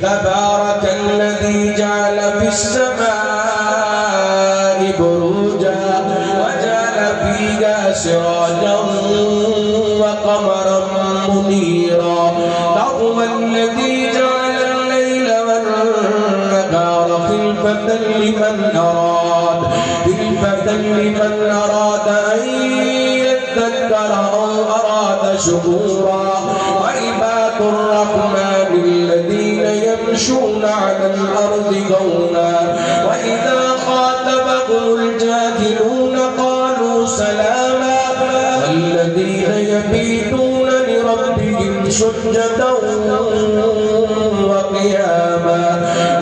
تبارك الذي جعل في السماء بروجا وجعل فيها سراجا وقمرا منيرا وهو الذي جعل الليل والنهار خلفة لمن أراد أن يذكر أو أراد شكورا وعباد الرحمن الذين يمشون على الأرض هونا وإذا خاطبهم الجاهلون قالوا سلاما والذين يبيتون لربهم سجدا وقياما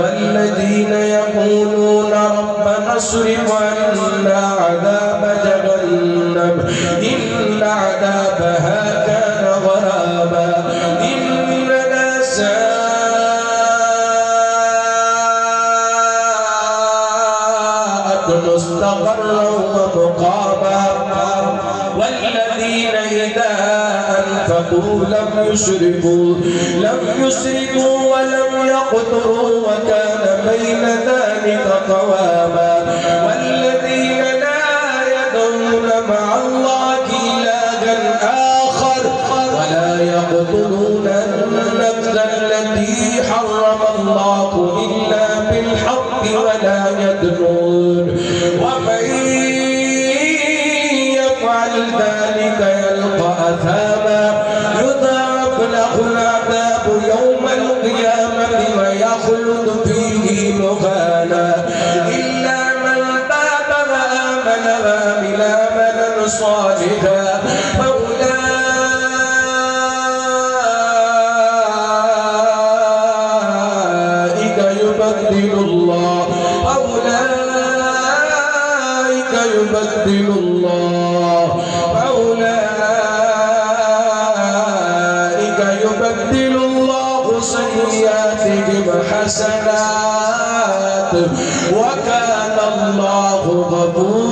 والذين يقولون ربنا اصرف عنا عذاب جهنم إن عذابها كان غراما إنها ساءت مستقرا ومقاما والذين إذا أنفقوا لم يسرفوا ولم يقتروا وكان بين ذلك قواما والذين لا يدعون مع الله إلها آخر ولا يقتلون النفس التي حرم الله إلا بالحق ولا يدنون ومن يفعل ذلك يلقى أثاما يضاعف له العذاب يوم القيامة ويخلد فيه مهانا إلا من تاب وآمن وعمل عملا صالحا فأولئك يبدل الله سيئاتهم حسنات وكان الله غفورا